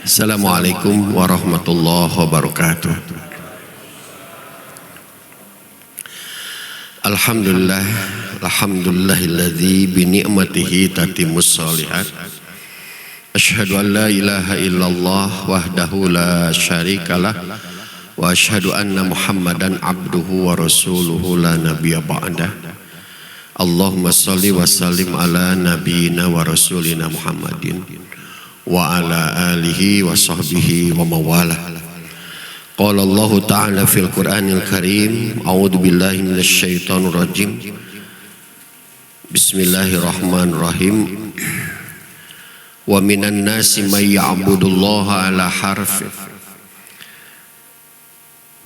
Assalamualaikum warahmatullahi wabarakatuh. Alhamdulillah, alhamdulillahilladzi bi ni'matihi tatimmus shalihat. Asyhadu an la ilaha illallah wahdahu la syarikalah wa asyhadu anna Muhammadan abduhu wa rasuluhu la nabiyya ba'dah. Allahumma shalli wa sallim ala nabiyyina wa rasulina Muhammadin wa ala alihi wa sahbihi wa mawalah. Qala Allah ta'ala fil Qur'anil Karim, a'udzu billahi minasy syaithanir rajim. Bismillahirrahmanirrahim. Wa minan nasi may ya'budullaha ala harf.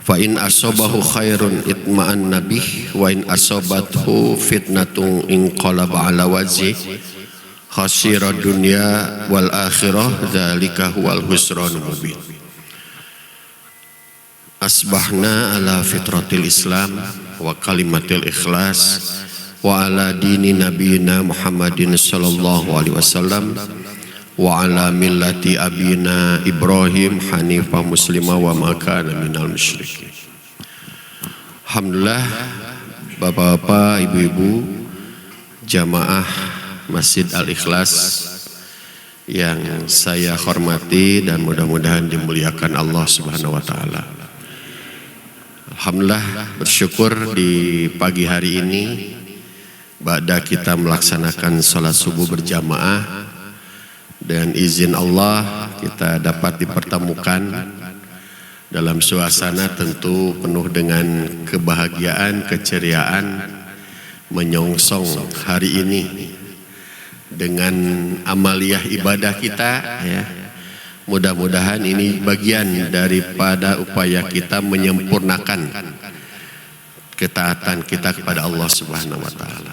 Fa in asabahu khairun itma'anna bih wa in asabathu fitnatun inqalaba ala wajhihi khasira dunya wal akhirah dzalika huwal husranul mubin. Asbahna ala fitratil Islam wa kalimatil ikhlas wa ala dini nabiyina Muhammadin sallallahu alaihi wasallam wa ala millati abina Ibrahim hanifah muslimah wa ma kana minal musyrikin. Alhamdulillah, Bapak-bapak, Ibu-ibu, jamaah Masjid Al-Ikhlas yang saya hormati dan mudah-mudahan dimuliakan Allah Subhanahu wa taala. Alhamdulillah, bersyukur di pagi hari ini ba'da kita melaksanakan salat subuh berjamaah, dengan izin Allah kita dapat dipertemukan dalam suasana tentu penuh dengan kebahagiaan, keceriaan, menyongsong hari ini dengan amaliyah ibadah kita, ya. Mudah-mudahan ini bagian daripada upaya kita menyempurnakan ketaatan kita kepada Allah Subhanahu wa taala.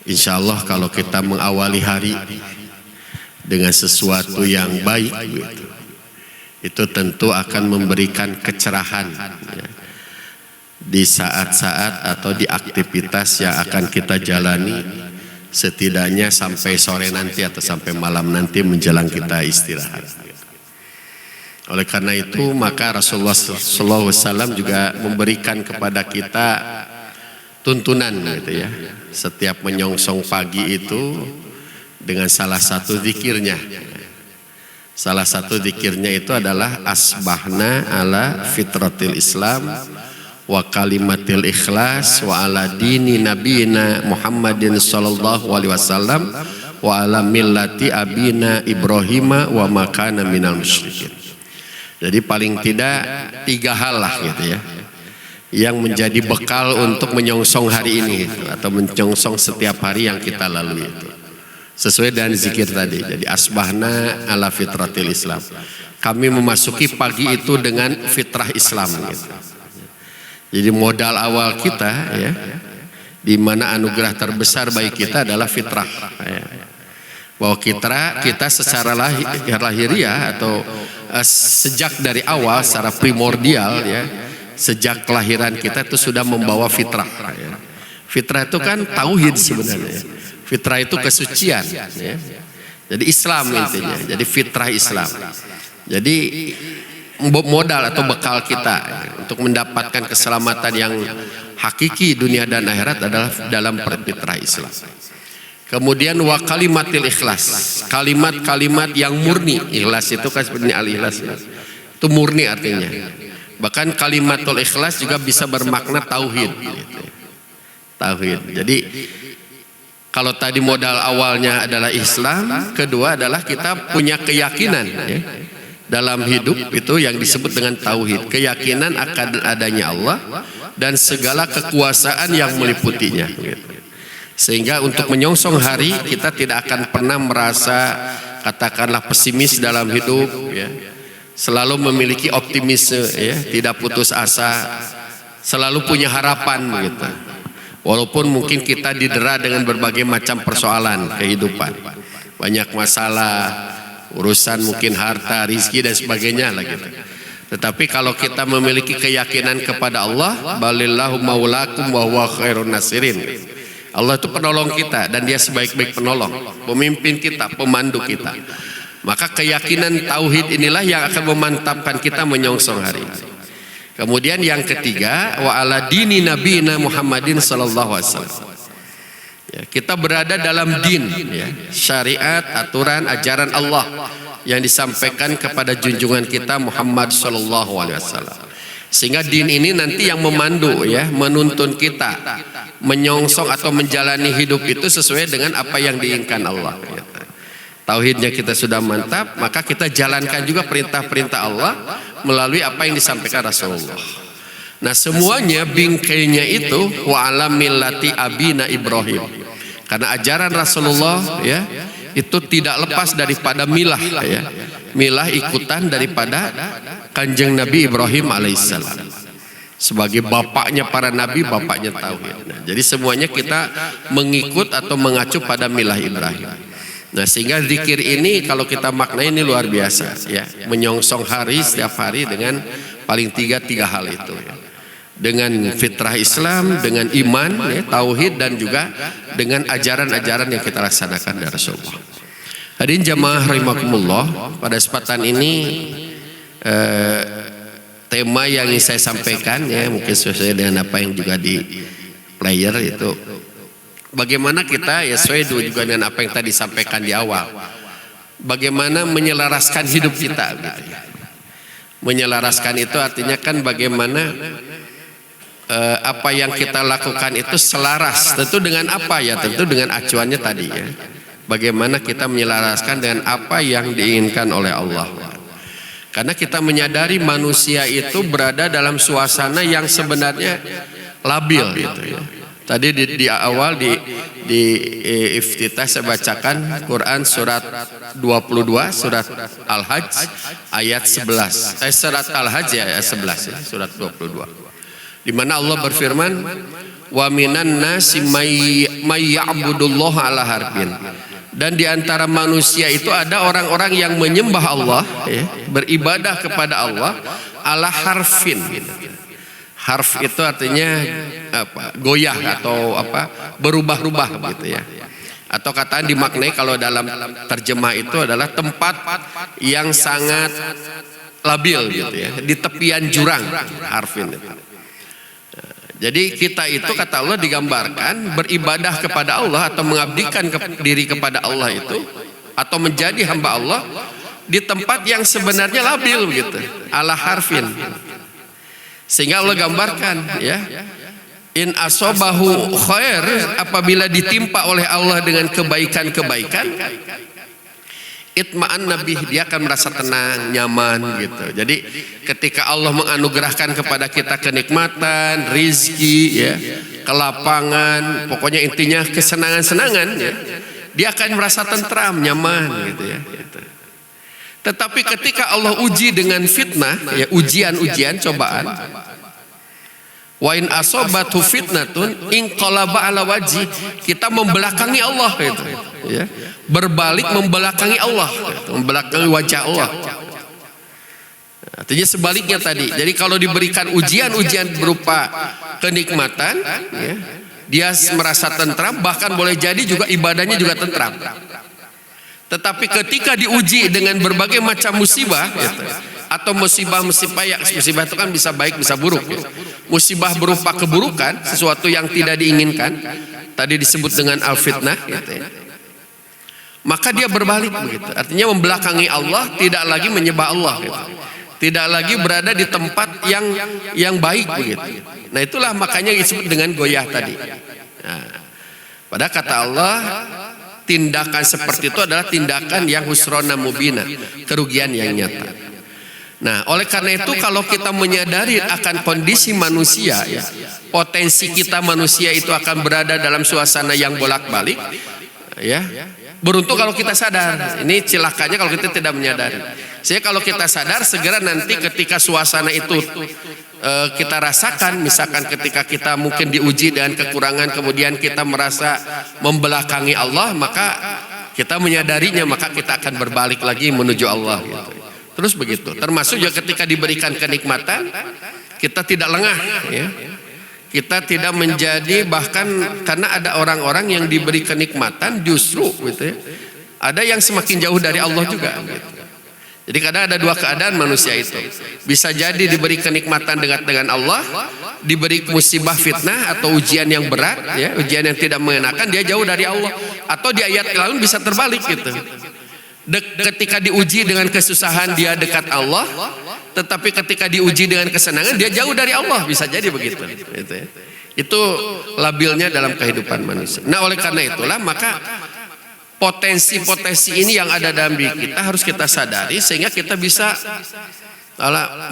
Insyaallah kalau kita mengawali hari dengan sesuatu yang baik, itu tentu akan memberikan kecerahan, ya, di saat-saat atau di aktivitas yang akan kita jalani, setidaknya sampai sore nanti atau sampai malam nanti menjelang kita istirahat. Oleh karena itu maka Rasulullah SAW juga memberikan kepada kita tuntunan, gitu ya, setiap menyongsong pagi itu dengan salah satu zikirnya. Salah satu zikirnya itu adalah asbahna ala fitratil Islam wa kalimatil ikhlas wa ala dini nabiyina Muhammadin sallallahu alaihi wasallam wa ala millati abina Ibrahim wa ma kana minal musyrikin. Jadi paling tidak 3 hal lah, gitu ya, yang menjadi bekal untuk menyongsong hari ini atau menyongsong setiap hari yang kita lalui itu. Sesuai dengan zikir tadi. Jadi asbahna ala fitratil Islam. Kami memasuki pagi itu dengan fitrah Islam, gitu. Jadi modal awal kita, ya, di mana anugerah terbesar bagi kita adalah fitrah, ya. Bahwa kita secara lahiriah atau sejak dari awal secara primordial, ya, sejak kelahiran kita itu sudah membawa fitrah, ya. Fitrah itu kan tauhid sebenarnya. Fitrah itu kesucian, ya. Jadi Islam intinya. Jadi fitrah Islam. Jadi modal atau bekal kita untuk mendapatkan keselamatan yang hakiki dunia dan akhirat adalah dalam fitrah Islam. Kemudian wa kalimatil ikhlas, kalimat-kalimat yang murni. Ikhlas itu kan sebenarnya al-ikhlas itu murni artinya. Bahkan kalimatul ikhlas juga bisa bermakna tauhid gitu. Tauhid. Jadi kalau tadi modal awalnya adalah Islam, kedua adalah kita punya keyakinan ya, dalam hidup itu yang disebut dengan tauhid, keyakinan akan adanya Allah dan segala kekuasaan yang meliputinya gitu. Sehingga untuk menyongsong hari kita tidak akan pernah merasa katakanlah pesimis dalam hidup ya. Selalu memiliki optimisme ya, tidak putus asa, selalu punya harapan gitu. Walaupun mungkin kita didera dengan berbagai macam persoalan kehidupan. Banyak masalah, urusan mungkin harta, rizki dan sebagainya lah gitu. Tetapi kalau kita memiliki keyakinan kepada Allah, balillahu maulakum wa huwa khairun nasirin. Allah itu penolong kita dan dia sebaik-baik penolong, pemimpin kita, pemandu kita. Maka keyakinan tauhid inilah yang akan memantapkan kita menyongsong hari. Kemudian yang ketiga, wa ala dini nabiyina Muhammadin sallallahu alaihi wasallam. Ya, kita berada dalam din ya, syariat, aturan, ajaran Allah yang disampaikan kepada junjungan kita Muhammad sallallahu alaihi wasallam. Sehingga din ini nanti yang memandu ya, menuntun kita menyongsong atau menjalani hidup itu sesuai dengan apa yang diinginkan Allah. Tauhidnya kita sudah mantap, maka kita jalankan juga perintah-perintah Allah melalui apa yang disampaikan Rasulullah. Nah semuanya bingkainya itu wa ala millati abina Ibrahim. Karena ajaran Rasulullah ya itu tidak lepas daripada milah ya. Milah ikutan daripada Kanjeng Nabi Ibrahim alaihissalam. Sebagai bapaknya para nabi, bapaknya tauhid. Nah, jadi semuanya kita mengikut atau mengacu pada milah Ibrahim. Nah, sehingga zikir ini kalau kita maknai ini luar biasa ya. Menyongsong hari setiap hari dengan paling tiga hal itu ya. Dengan fitrah Islam, dengan iman ya, tauhid dan juga dengan ajaran-ajaran yang kita laksanakan dari Rasulullah. Hadirin jamaah rahimakumullah, pada kesempatan ini tema yang ingin saya sampaikan ya mungkin sesuai dengan apa yang juga di player itu bagaimana kita ya sesuai juga dengan apa yang tadi disampaikan di awal, bagaimana menyelaraskan hidup kita gitu ya. Menyelaraskan itu artinya kan bagaimana apa yang kita lakukan itu selaras, tentu dengan apa ya, tentu dengan acuannya tadi ya, bagaimana kita menyelaraskan dengan apa yang diinginkan oleh Allah. Karena kita menyadari manusia itu berada dalam suasana yang sebenarnya labil gitu ya. Tadi di awal di iftitah saya bacakan Quran surat 22 surat Al-Hajj ayat 11. Surat Al-Hajj ya ayat 11 ya, surat 22. Di mana Allah berfirman wa minan nasi may ya'budullaha ala harfin. Dan di antara manusia itu ada orang-orang yang menyembah Allah ya, beribadah kepada Allah ala harfin gitu. Harf itu artinya apa? Goyah atau apa? Berubah-ubah gitu ya. Atau kataan dimaknai kalau dalam terjemah itu adalah tempat yang sangat labil gitu ya, di tepian jurang, harfin itu. Jadi kita itu kata Allah digambarkan beribadah kepada Allah atau mengabdikan diri kepada Allah itu atau menjadi hamba Allah di tempat yang sebenarnya labil gitu, ala harfin. Sehingga Allah gambarkan ya, in asobahu khair, apabila ditimpa oleh Allah dengan kebaikan-kebaikan, itma'an nabi, dia akan merasa tenang, nyaman gitu. Jadi ketika Allah menganugerahkan kepada kita kenikmatan, rizki ya, kelapangan, pokoknya intinya kesenangan-senangan ya, dia akan merasa tentram, nyaman gitu ya gitu. Tetapi ketika Allah uji dengan fitnah ya, ujian-ujian, cobaan, wa in asobatu fitnatun inqalaba ala wajhi, kita membelakangi Allah gitu ya, berbalik membelakangi Allah gitu, membelakangi wajah Allah. Artinya sebaliknya tadi. Jadi kalau diberikan ujian-ujian berupa kenikmatan ya, dia merasa tentram, bahkan boleh jadi juga ibadahnya juga tentram. Tetapi ketika diuji dengan berbagai macam musibah gitu, atau musibah ya, musibah itu kan bisa baik bisa buruk ya. Musibah berupa keburukan, sesuatu yang tidak diinginkan, tadi disebut dengan al-fitnah gitu ya. maka dia berbalik begitu. Artinya membelakangi Allah, tidak lagi menyembah Allah gitu. Tidak lagi berada di tempat yang baik begitu. Nah itulah makanya disebut dengan goyah tadi. Nah, pada kata Allah, tindakan seperti itu adalah tindakan yang husrona mubina, kerugian yang nyata. Nah oleh karena itu kalau kita menyadari akan kondisi manusia ya, potensi kita manusia itu akan berada dalam suasana yang bolak-balik ya. Beruntung kalau kita sadar. Ini celakanya kalau kita tidak menyadari. Sehingga kalau kita sadar, segera nanti ketika suasana itu kita rasakan, misalkan ketika kita mungkin diuji dengan kekurangan, kemudian kita merasa membelakangi Allah, maka kita menyadarinya, maka kita akan berbalik lagi menuju Allah gitu. Terus begitu. Termasuk juga ketika diberikan kenikmatan, kita tidak lengah ya. Kita tidak menjadi, bahkan karena ada orang-orang yang diberi kenikmatan justru gitu ya, ada yang semakin jauh dari Allah juga gitu. Jadi kadang ada dua keadaan manusia itu. Bisa jadi diberi kenikmatan dengan Allah, diberi musibah fitnah atau ujian yang berat ya, ujian yang tidak mengenakan, dia jauh dari Allah. Atau di ayat lain bisa terbalik gitu. Ketika diuji dengan kesusahan dia dekat Allah, tetapi ketika diuji dengan kesenangan dia jauh dari Allah, bisa jadi begitu. Gitu ya. Itu labilnya dalam kehidupan manusia. Nah oleh karena itulah maka potensi-potensi ini yang ada dalam diri kita harus kita sadari sehingga kita bisa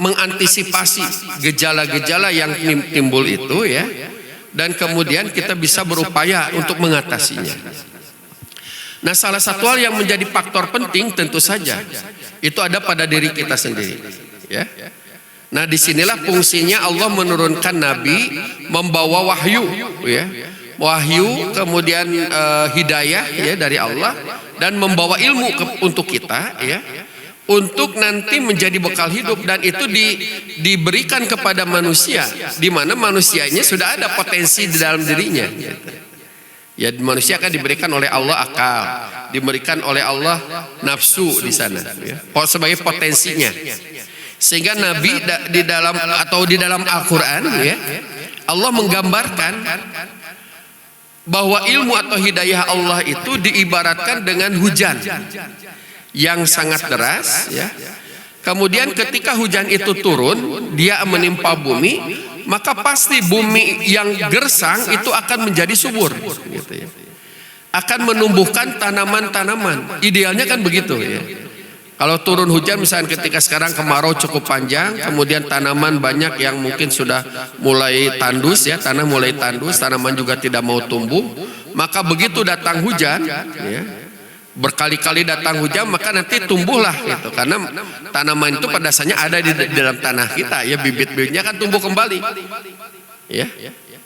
mengantisipasi gejala-gejala yang timbul itu ya, dan kemudian kita bisa berupaya untuk mengatasinya. Nah salah satu hal yang menjadi faktor penting tentu saja itu ada pada diri kita sendiri ya. Nah disinilah fungsinya Allah menurunkan Nabi membawa wahyu ya, wahyu kemudian hidayah ya dari Allah, dan membawa ilmu untuk kita ya, untuk nanti menjadi bekal hidup, dan itu diberikan kepada manusia di mana manusianya sudah ada potensi di dalam dirinya gitu. Ya manusia akan diberikan oleh Allah akal, diberikan oleh Allah nafsu di sana ya, sebagai potensinya. Sehingga Nabi di dalam Al-Quran ya, Allah menggambarkan bahwa ilmu atau hidayah Allah itu diibaratkan dengan hujan yang sangat deras ya. Kemudian ketika hujan itu turun, dia menimpa bumi, maka pasti bumi yang gersang itu akan menjadi subur gitu ya. Akan menumbuhkan tanaman-tanaman. Idealnya kan begitu ya. Kalau turun hujan misalnya ketika sekarang kemarau cukup panjang, kemudian tanaman banyak yang mungkin sudah mulai tandus ya, tanah mulai tandus, tanaman juga tidak mau tumbuh, maka begitu datang hujan ya, berkali-kali datang hujan, maka nanti tumbuhlah gitu, karena tanaman itu pada dasarnya ada di dalam tanah kita ya, bibit-bibitnya kan tumbuh kembali ya.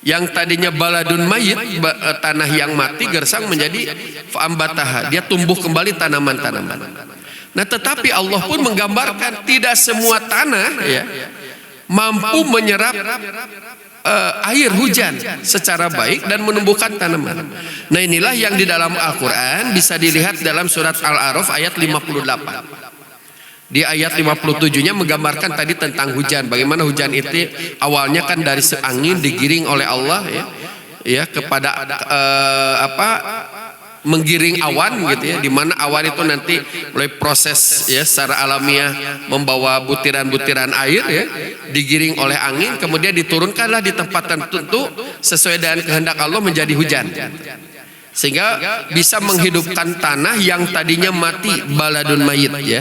Yang tadinya baladun mayit, tanah yang mati gersang menjadi fa'ambataha, dia tumbuh kembali tanaman-tanaman. Nah tetapi Allah pun menggambarkan tidak semua tanah ya mampu menyerap air hujan secara baik dan menumbuhkan tanaman. Nah inilah yang di dalam Al-Quran bisa dilihat dalam surat Al-A'raf ayat 58. Di ayat 57-nya menggambarkan tadi tentang hujan. Bagaimana hujan itu awalnya kan dari angin digiring oleh Allah ya kepada menggiring awan gitu ya, di mana awan itu nanti mulai proses ya secara alamiah membawa butiran-butiran air ya, digiring oleh angin, kemudian diturunkanlah di tempat tertentu sesuai dengan kehendak Allah menjadi hujan, sehingga bisa menghidupkan tanah yang tadinya mati baladun mayit ya,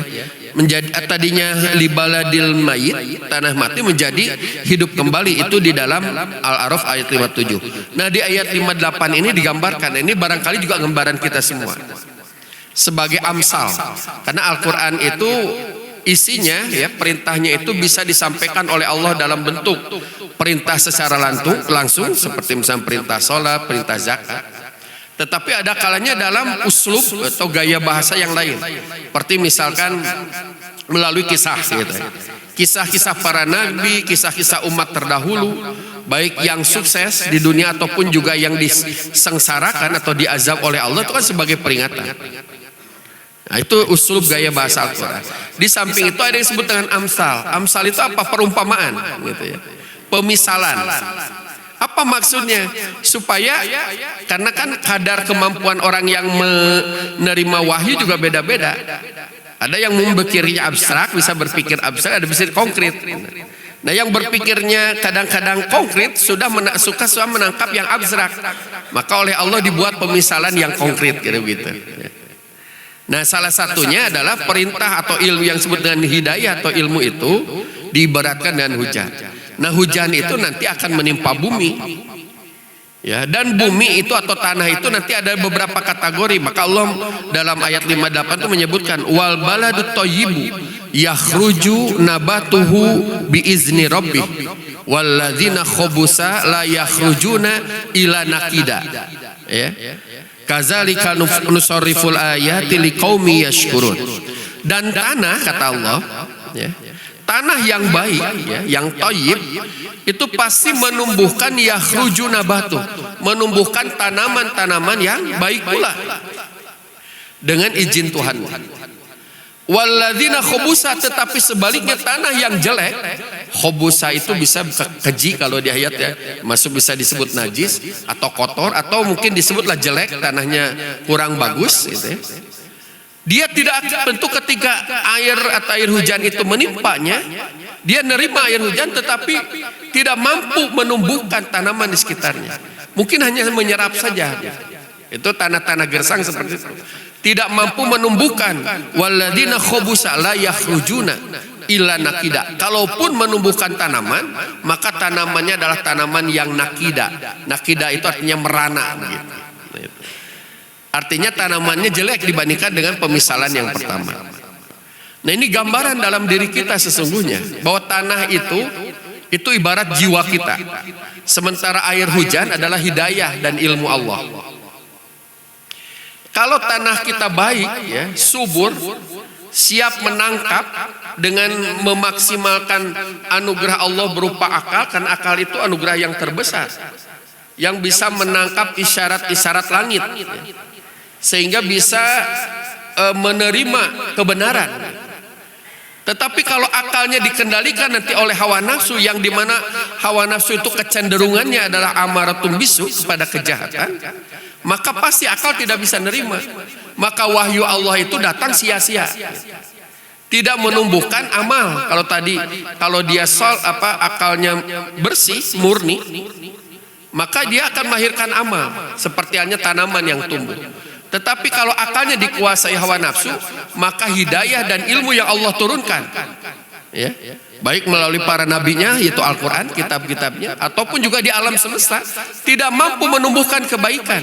menjadi tadinya libaladil mayit, tanah mati menjadi hidup kembali. Itu di dalam Al-A'raf ayat 57. Nah di ayat 58 ini digambarkan, ini barangkali juga gambaran kita semua sebagai amsal, karena Al-Quran itu isinya ya, perintahnya itu bisa disampaikan oleh Allah dalam bentuk perintah secara langsung seperti misalnya perintah sholat, perintah zakat. Tetapi ada kalanya dalam uslub atau gaya bahasa yang lain, seperti misalkan melalui kisah gitu. Kisah-kisah para nabi, kisah-kisah umat terdahulu, baik yang sukses di dunia ataupun juga yang disengsarakan atau diazab oleh Allah, itu kan sebagai peringatan. Nah, itu uslub gaya bahasa Al-Quran. Di samping itu ada yang disebut dengan amsal. Amsal itu apa? Perumpamaan gitu ya. Pemisalan. Apa maksudnya? Supaya, karena kan kadar kemampuan orang yang menerima wahyu juga beda-beda. Ada yang berpikirnya abstrak, bisa berpikir abstrak, ada bisa konkret. Nah, yang berpikirnya kadang-kadang konkret suka menangkap yang abstrak. Maka oleh Allah dibuat pemisalan yang konkret gitu. Nah, salah satunya adalah perintah atau ilmu yang disebut dengan hidayah atau ilmu itu diibaratkan dengan hujan. Nah, hujan itu nanti akan menimpa bumi. Ya, dan bumi itu atau tanah itu nanti ada beberapa kategori. Maka Allah dalam ayat 58 itu menyebutkan wal baladut thayyibu yakhruju nabatuhu biizni rabbih walladzina khabusa la yakhrujuna ila nakida. Ya. Kadzalika nusarriful ayati liqaumi yashkurun. Dan tanah, kata Allah, ya, tanah yang baik, ya, yang thayyib, itu pasti menumbuhkan yakhruju nabatu, menumbuhkan tanaman-tanaman yang baik pula dengan izin Tuhan. Walladzina khabusa, tetapi sebaliknya tanah yang jelek, khabusa itu bisa keji kalau di ayat, ya, masuk bisa disebut najis atau kotor atau mungkin disebutlah jelek, tanahnya kurang bagus gitu, ya. Dia tidak tentu ketika air atau air hujan itu menimpanya, dia nerima air hujan tetapi tidak mampu menumbuhkan tanaman di sekitarnya. Mungkin hanya menyerap saja. Itu tanah-tanah gersang seperti itu. Tidak mampu menumbuhkan. Walladzina khabusa la yakhrujuna illa nakida. Kalaupun menumbuhkan tanaman, maka tanamannya adalah tanaman yang nakida. Nakida itu artinya merana gitu. Artinya tanamannya jelek dibandingkan dengan pemisalan yang pertama. Nah, ini gambaran dalam diri kita sesungguhnya bahwa tanah itu ibarat jiwa kita. Sementara air hujan adalah hidayah dan ilmu Allah. Kalau tanah kita baik, ya, subur, siap menangkap dengan memaksimalkan anugerah Allah berupa akal, kan akal itu anugerah yang terbesar yang bisa menangkap isyarat-isyarat langit, ya, sehingga bisa menerima kebenaran. Tetapi kalau akalnya dikendalikan nanti oleh hawa nafsu, yang dimana hawa nafsu itu kecenderungannya adalah amaratun bisu, kepada kejahatan, maka pasti akal tidak bisa nerima. Maka wahyu Allah itu datang sia-sia, tidak menumbuhkan amal. Kalau dia akalnya bersih, murni, maka dia akan melahirkan amal seperti halnya tanaman yang tumbuh. Tetapi kalau akalnya dikuasai hawa nafsu, maka hidayah dan ilmu yang Allah turunkan, ya, baik melalui para nabinya, yaitu Al-Quran, kitab-kitabnya, ataupun juga di alam semesta, tidak mampu menumbuhkan kebaikan,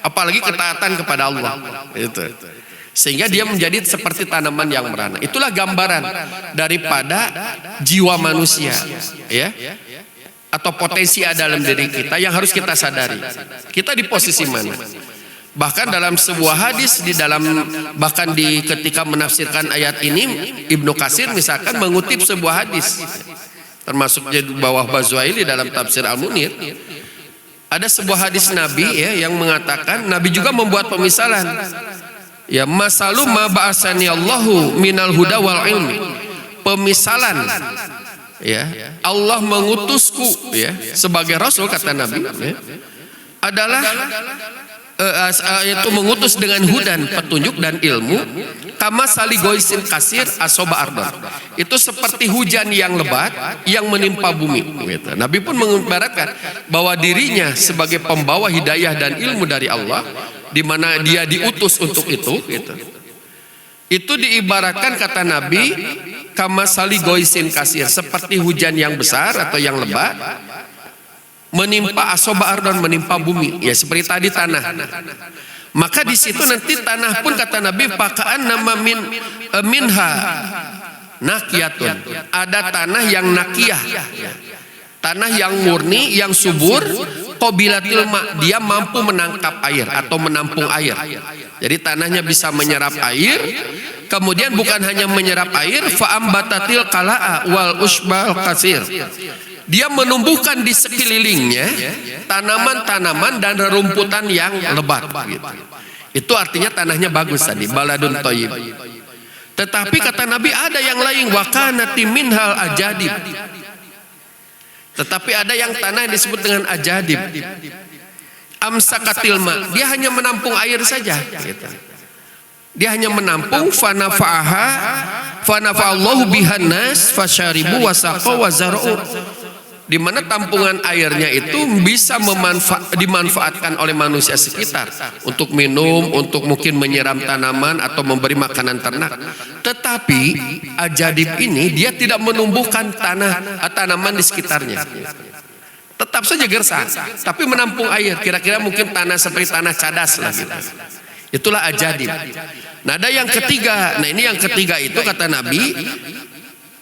apalagi ketaatan kepada Allah. Itu. Sehingga dia menjadi seperti tanaman yang merana. Itulah gambaran daripada jiwa manusia, ya, atau potensi ada dalam diri kita yang harus kita sadari. Kita di posisi mana? Bahkan dalam sebuah hadis, bahkan ketika menafsirkan ayat ini, Ibnu Katsir misalkan mengutip sebuah hadis, termasuk di bawah Bazuaili dalam tafsir Al-Munir. Ada sebuah hadis Nabi, ya, yang mengatakan, Nabi juga membuat pemisalan, ya, masalu ma ba'asani Allahu minal huda wal ilmi. Pemisalan, ya, Allah mengutusku, ya, sebagai Rasul, kata Nabi, ya, adalah itu mengutus dengan hudan, petunjuk dan ilmu, kama saligoisin kasir asoba ardon. Itu seperti hujan yang lebat yang menimpa bumi, gitu. Nabi pun mengibaratkan bahwa dirinya sebagai pembawa hidayah dan ilmu dari Allah, di mana dia diutus untuk itu, gitu. Itu diibaratkan, kata Nabi, kama saligoisin kasir, seperti hujan yang besar atau yang lebat menimpa asoba ardon, menimpa bumi, ya, seperti tadi tanah. Maka di situ nanti tanah pun, kata Nabi, pakaan nama minha nakiyatun, ada tanah yang nakiyah, tanah yang murni, yang subur, qabilatil ma, dia mampu menangkap air atau menampung air. Jadi tanahnya bisa menyerap air, kemudian bukan hanya menyerap air, fa'ambatatil kala'a wal usbal kasir, dia menumbuhkan di sekelilingnya tanaman-tanaman dan rerumputan yang lebat, gitu. Itu artinya tanahnya bagus tadi, baladun thayyib. Tetapi kata Nabi ada yang lain, wa kanati minhal ajadib, Tetapi ada yang tanah yang disebut dengan ajadib. Amsakatil ma, dia hanya menampung air saja gitu. Dia hanya menampung fanafa'allahu bihan nas fasyaribu wasaqaw wazara'u. Di mana tampungan airnya itu bisa dimanfaatkan oleh manusia sekitar untuk minum, untuk mungkin menyiram tanaman atau memberi makanan ternak. Tetapi ajadib ini dia tidak menumbuhkan tanaman di sekitarnya. Tetap saja gersang, tapi menampung air. Kira-kira mungkin tanah seperti tanah cadas lah gitu. Itulah ajadib. Nah, ada yang ketiga. Nah, ini yang ketiga itu kata Nabi,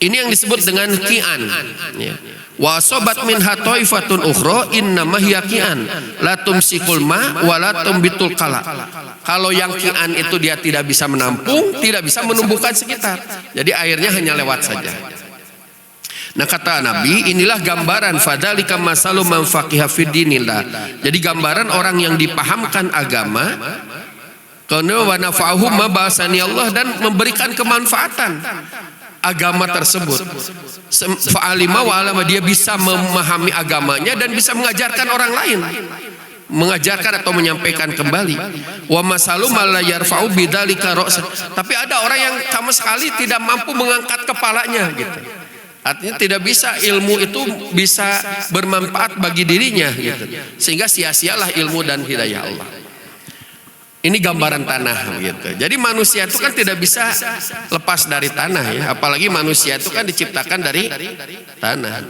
ini yang disebut dengan ki'an. Ya. Wa sobat min hataifatun ukhra innama hiya ki'an la tumsikul ma wa la tumbitul qala. Kalau yang ki'an itu dia tidak bisa menampung, tidak bisa menumbuhkan sekitar. Jadi airnya hanya lewat saja. Nah, kata Nabi, inilah gambaran fadzalika masalu man faqiha fid dinillah. Jadi gambaran orang yang dipahamkan agama karena wa nafa'ahu ma bahasani Allah dan memberikan kemanfaatan agama tersebut. Fa'alima wa alama, dia bisa memahami agamanya dan bisa mengajarkan orang lain, mengajarkan atau menyampaikan kembali. Wa masalu la yarfa'u bidzalika ra'sa. Tapi ada orang yang sama sekali tidak mampu mengangkat kepalanya gitu. Artinya tidak bisa ilmu itu bisa bermanfaat bagi dirinya gitu. Sehingga sia-sialah ilmu dan hidayah Allah. Ini gambaran tanah gitu. Jadi manusia itu kan tidak bisa lepas dari tanah ya. Apalagi manusia itu kan diciptakan dari tanah.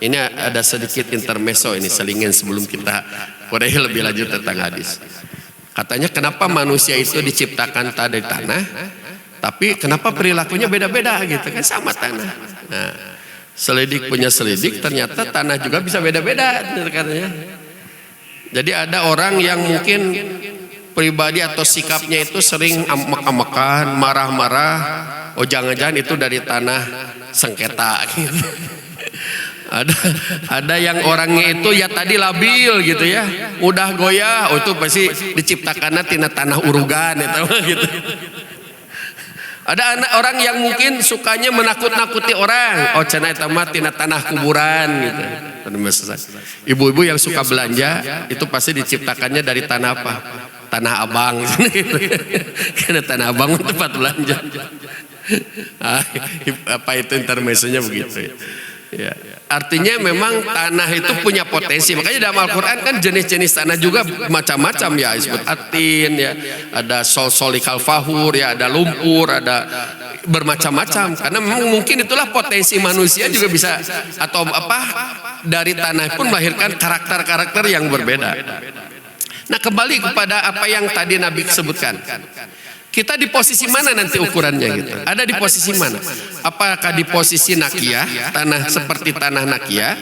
Ini ada sedikit intermezzo ini selingin sebelum kita kurai lebih lanjut tentang hadis. Katanya kenapa manusia itu diciptakan dari tanah, tapi kenapa perilakunya beda-beda gitu kan, sama tanah. Nah, selidik punya selidik, ternyata tanah juga bisa beda-beda katanya. Jadi ada orang yang mungkin pribadi atau sikapnya itu sering amek-amekan, marah-marah. Oh, jangan-jangan itu dari tanah sengketa gitu. Ada yang orangnya itu ya tadi labil gitu ya, udah goyah. Oh, itu pasti diciptakannya tina tanah urugan gitu. Ada orang yang mungkin sukanya menakut-nakuti orang. Oh, cenah eta mah tina tanah kuburan gitu. Ibu-ibu yang suka belanja itu pasti diciptakannya dari tanah apa? Tanah Abang gitu. Karena Tanah Abang tempat belanja. Apa itu intermezzonya begitu ya. Artinya memang tanah itu punya potensi. Makanya dalam Al-Quran kan jenis-jenis tanah juga macam-macam ya. Disebut atin ya, ada solikal fahur ya, ada lumpur, ada bermacam-macam. Karena memang mungkin itulah potensi manusia juga bisa, atau apa, dari tanah pun melahirkan karakter-karakter yang berbeda. Nah, kembali kepada apa yang tadi Nabi sebutkan. Kita di posisi mana nanti ukurannya gitu? Ada di posisi mana? Apakah di posisi nakiyah, tanah seperti tanah nakiyah?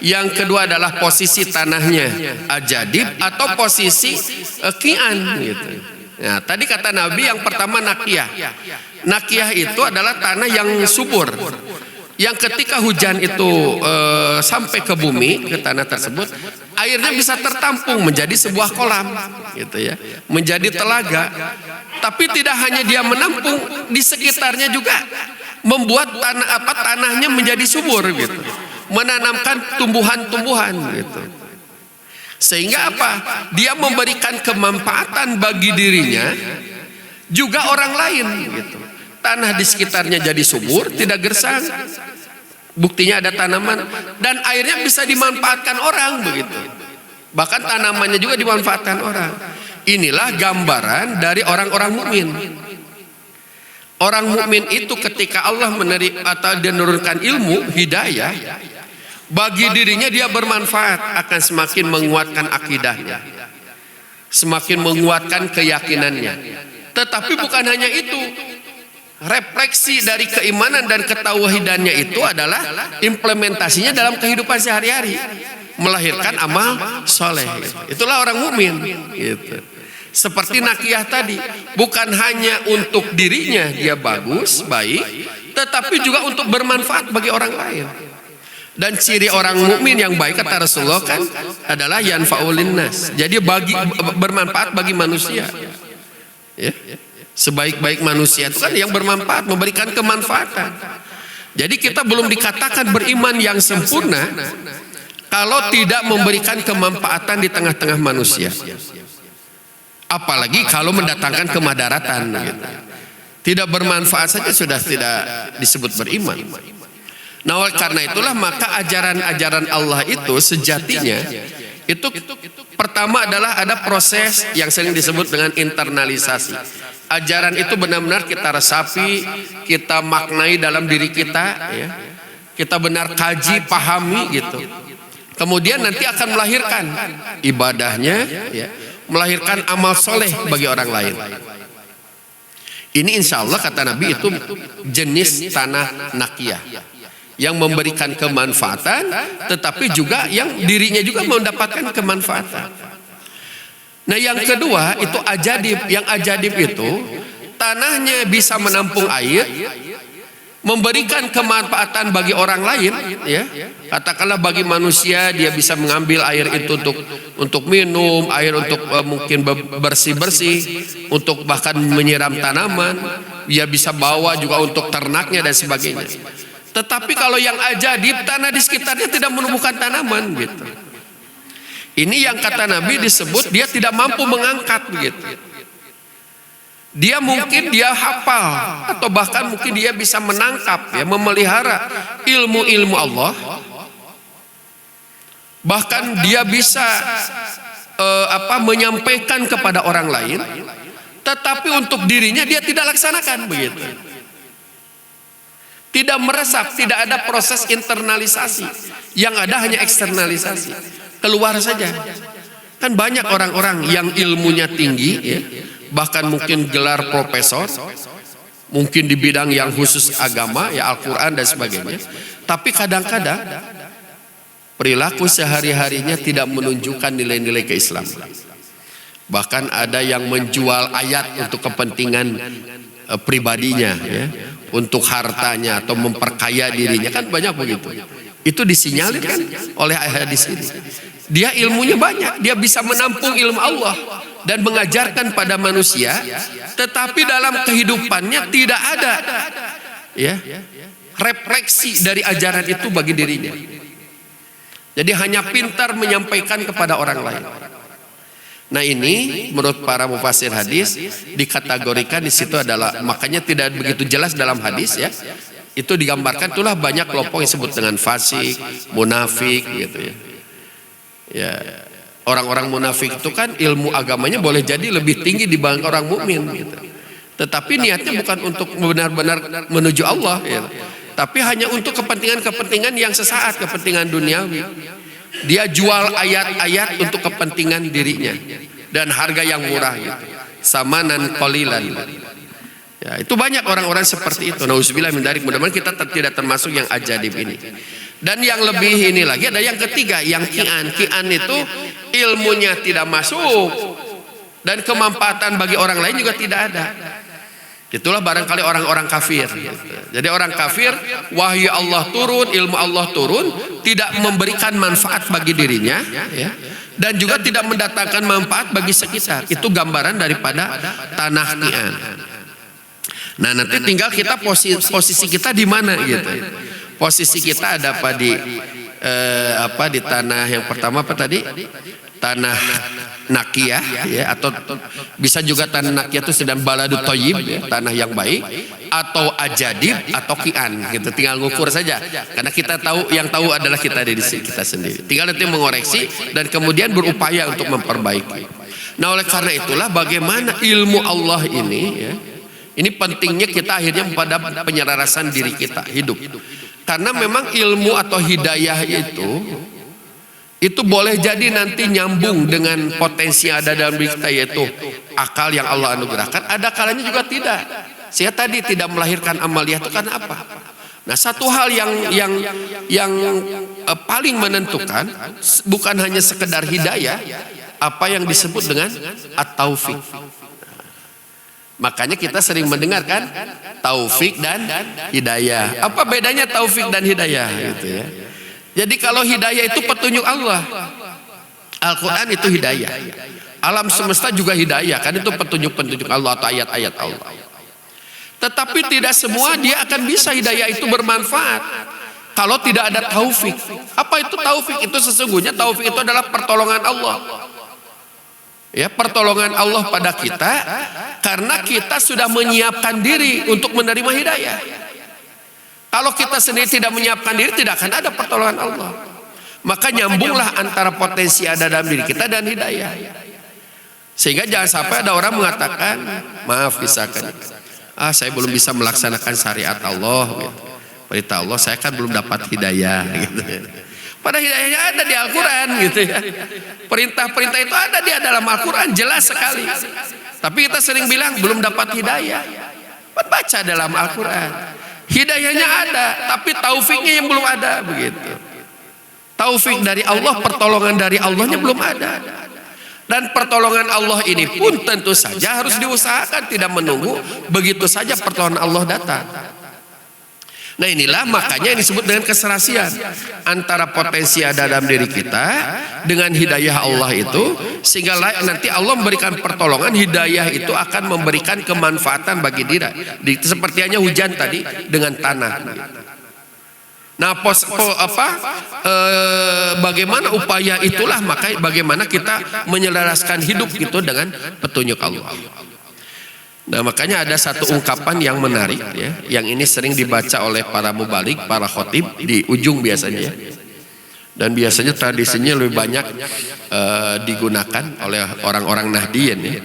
Yang kedua adalah posisi tanahnya ajadib atau posisi ki'an gitu. Nah, tadi kata Nabi yang pertama nakiyah. Nakiyah itu adalah tanah yang subur. Yang ketika hujan itu sampai ke bumi, ke tanah tersebut, airnya bisa tertampung menjadi sebuah kolam gitu ya, menjadi telaga. Tapi tidak hanya dia menampung, di sekitarnya juga membuat tanahnya menjadi subur gitu, menanamkan tumbuhan-tumbuhan gitu. Sehingga apa? Dia memberikan kemanfaatan bagi dirinya juga orang lain gitu. Tanah di sekitarnya jadi subur, tidak gersang. Buktinya ada tanaman dan airnya bisa dimanfaatkan orang begitu. Bahkan tanamannya juga dimanfaatkan orang. Inilah gambaran dari orang-orang mukmin. Orang mukmin itu ketika Allah menerima atau menurunkan ilmu hidayah, bagi dirinya dia bermanfaat, akan semakin menguatkan akidahnya, semakin menguatkan keyakinannya. Tetapi bukan hanya itu. Refleksi dari keimanan dan ketauhidannya itu adalah implementasinya dalam kehidupan sehari-hari, melahirkan amal soleh. Itulah orang mukmin gitu. Seperti nakiyah tadi, bukan hanya untuk dirinya dia bagus, baik, tetapi juga untuk bermanfaat bagi orang lain. Dan ciri orang mukmin yang baik kata Rasulullah kan adalah yanfa'ul linnas. Jadi bermanfaat bagi manusia. Ya. Sebaik-baik manusia itu kan yang bermanfaat, memberikan kemanfaatan. Jadi kita belum dikatakan beriman yang sempurna kalau tidak memberikan kemanfaatan di tengah-tengah manusia. Apalagi kalau mendatangkan kemadaratan gitu. Tidak bermanfaat saja sudah tidak disebut beriman. Nah, oleh karena itulah maka ajaran-ajaran Allah itu sejatinya itu pertama adalah ada proses yang sering disebut dengan internalisasi. Ajaran itu benar-benar kita resapi, kita maknai dalam diri kita, ya. Kita benar kaji, pahami gitu. Kemudian nanti akan melahirkan ibadahnya, ya, melahirkan amal soleh bagi orang lain. Ini insya Allah kata Nabi itu jenis tanah nakiyah yang memberikan kemanfaatan, tetapi juga yang dirinya juga mendapatkan kemanfaatan. Nah, yang kedua itu ajadib. Yang ajadib itu tanahnya bisa menampung air, memberikan kemanfaatan bagi orang lain, ya. Katakanlah bagi manusia dia bisa mengambil air itu untuk minum, air untuk mungkin bersih-bersih, untuk bahkan menyiram tanaman, dia bisa bawa juga untuk ternaknya dan sebagainya. Tetapi kalau yang ajadib, tanah di sekitarnya tidak menumbuhkan tanaman gitu. Ini yang kata Nabi disebut dia tidak mampu mengangkat begitu. Dia mungkin dia hafal atau bahkan mungkin dia bisa menangkap, ya, memelihara ilmu-ilmu Allah. Bahkan dia bisa menyampaikan kepada orang lain, tetapi untuk dirinya dia tidak laksanakan begitu. Tidak meresap, tidak ada proses internalisasi. Yang ada hanya eksternalisasi. Keluar saja. Kan banyak orang-orang yang ilmunya tinggi, ya, bahkan mungkin gelar profesor, mungkin di bidang yang khusus agama, ya Al-Quran dan sebagainya. Tapi kadang-kadang perilaku sehari-harinya tidak menunjukkan nilai-nilai keislaman. Bahkan ada yang menjual ayat untuk kepentingan pribadinya, ya, untuk hartanya atau memperkaya dirinya, kan banyak begitu. Itu disinyalir kan oleh hadis ini. Dia ilmunya banyak, dia bisa menampung ilmu Allah dan mengajarkan pada manusia, tetapi dalam kehidupannya tidak ada, ya, refleksi dari ajaran itu bagi dirinya. Jadi hanya pintar menyampaikan kepada orang lain. Nah, ini menurut para mufassir hadis dikategorikan di situ adalah, makanya tidak begitu jelas dalam hadis, ya. Itu digambarkan itulah banyak kelompok yang disebut dengan fasik, munafik gitu, ya. Ya, orang-orang munafik itu kan ilmu agamanya boleh jadi lebih tinggi dibanding orang mukmin gitu. Tetapi niatnya bukan untuk benar-benar menuju Allah, ya. Tapi hanya untuk kepentingan-kepentingan yang sesaat, kepentingan duniawi. Dia jual ayat-ayat untuk kepentingan dirinya dan harga yang murah gitu. Samanan qalilan. Ya, itu banyak orang-orang seperti itu. Nauzubillah min dzalik. Mudah-mudahan kita tidak termasuk yang ajadib ini. Dan yang lebih ini lagi ada yang ketiga, yang ki'an. Ki'an itu ilmunya tidak masuk dan kemanfaatan bagi orang lain juga tidak ada. Itulah barangkali orang-orang kafir. Jadi orang kafir, wahyu Allah turun, ilmu Allah turun, tidak memberikan manfaat bagi dirinya, ya, dan juga tidak mendatangkan manfaat bagi sekitar. Itu gambaran daripada tanah ki'an. Nah, nanti tinggal kita posisi kita di mana gitu. Posisi kita ada apa di tanah yang pertama apa tadi? Tanah nakiyah, ya, atau bisa juga tanah nakiyah itu sedang baladu thayyib, ya, tanah yang baik, atau ajadib atau ki'an gitu. Tinggal ngukur saja. Karena kita tahu, yang tahu adalah kita di sini, kita sendiri. Tinggal nanti mengoreksi dan kemudian berupaya untuk memperbaiki. Nah, oleh karena itulah bagaimana ilmu Allah ini, ya, ini pentingnya kita akhirnya pada penyelarasan diri kita hidup. Karena memang ilmu atau hidayah itu boleh jadi nanti nyambung dengan potensi yang ada dalam diri kita, yaitu akal yang Allah anugerahkan. Ada kalanya juga tidak. Saya tadi tidak melahirkan amaliyah itu karena apa? Nah, satu hal yang paling menentukan bukan hanya sekedar hidayah, apa yang disebut dengan at-taufik. Makanya kita sering mendengarkan taufik dan hidayah. Apa bedanya taufik dan hidayah gitu, ya. Jadi kalau hidayah itu petunjuk Allah. Al-Quran itu hidayah. Alam semesta juga hidayah, kan itu petunjuk-petunjuk Allah atau ayat-ayat Allah. Tetapi tidak semua dia akan bisa hidayah itu bermanfaat. kalau tidak ada taufik. Apa itu taufik? Itu sesungguhnya taufik itu adalah pertolongan Allah. Ya, pertolongan Allah pada kita karena kita sudah menyiapkan diri untuk menerima hidayah. Kalau kita sendiri tidak menyiapkan diri, tidak akan ada pertolongan Allah. Maka nyambunglah antara potensi ada dalam diri kita dan hidayah. Sehingga jangan sampai ada orang mengatakan, maaf misalkan, saya belum bisa melaksanakan syariat Allah, gitu. Perintah Allah, saya kan belum dapat hidayah, gitu. Pada hidayahnya ada di Al-Quran, gitu ya. Perintah-perintah itu ada di dalam Al-Quran, jelas sekali. Tapi kita sering bilang belum dapat hidayah. Baca dalam Al-Quran, hidayahnya ada, tapi taufiknya yang belum ada, begitu. Taufik dari Allah, pertolongan dari Allahnya belum ada. Dan pertolongan Allah ini pun tentu saja harus diusahakan, tidak menunggu begitu saja pertolongan Allah datang. Nah inilah makanya yang disebut dengan keserasian antara potensi ada dalam diri kita dengan hidayah Allah itu, sehingga nanti Allah memberikan pertolongan, hidayah itu akan memberikan kemanfaatan bagi diri. Seperti hanya hujan tadi dengan tanah. Nah bagaimana upaya itulah, maka bagaimana kita menyelaraskan hidup itu dengan petunjuk Allah. Nah makanya ada satu ungkapan yang menarik ya, yang ini sering dibaca oleh para mubalik, para khotib di ujung biasanya ya. Dan biasanya tradisinya lebih banyak digunakan oleh orang-orang Nahdien ya.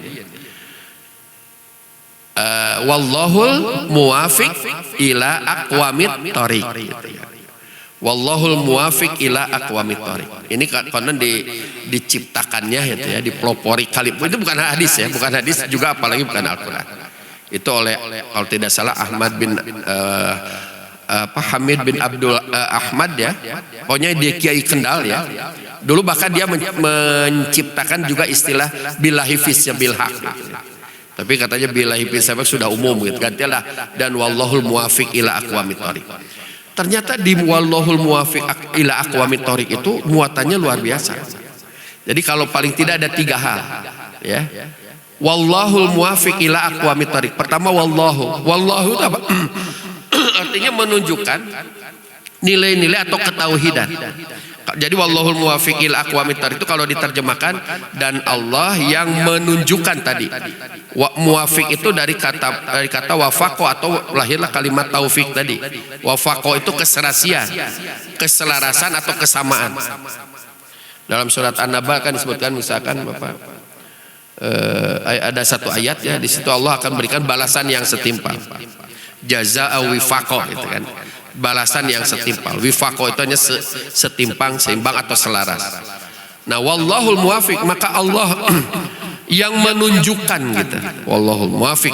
Wallahul muwafiq ila aqwamit thoriq. Wallahul muwafiq ila aqwamit thoriq. Ini konon diciptakannya itu ya, dipelopori kali. Itu bukan hadis ya, bukan hadis juga, apalagi bukan Al-Quran. Itu oleh kalau tidak salah Ahmad bin Hamid bin Abdul Ahmad ya. Pokoknya dia Kiai Kendal ya. Dulu bahkan dia menciptakan juga istilah billahi fisyabil haq. Tapi katanya billahi fisyabil sudah umum gitu. Gantilah dan wallahul muwafiq ila aqwamit thoriq. Ternyata di wallahul muwafiq ila aqwamit thoriq itu muatannya luar biasa. Jadi kalau paling tidak ada 3 hal ya. Wallahul muwafiq ila aqwamit thoriq. Pertama wallahu itu apa? Artinya menunjukkan nilai-nilai atau ketauhidan. Jadi wallahul muwafiq ila aqwamit thoriq itu kalau diterjemahkan dan Allah yang menunjukkan tadi. Muwafiq itu dari kata wafaqo atau lahirlah kalimat taufik tadi. Wafaqo itu keserasian, keselarasan atau kesamaan. Dalam surat An-Naba kan disebutkan misalkan Bapak ada satu ayat ya, di situ Allah akan berikan balasan yang setimpal. Jazaa wifaqo itu kan. Balasan yang setimpal. Wifaqo itu hanya setimpang, seimbang atau selaras. Nah, wallahul muwafiq, maka Allah yang menunjukkan gitu. Wallahul muwafiq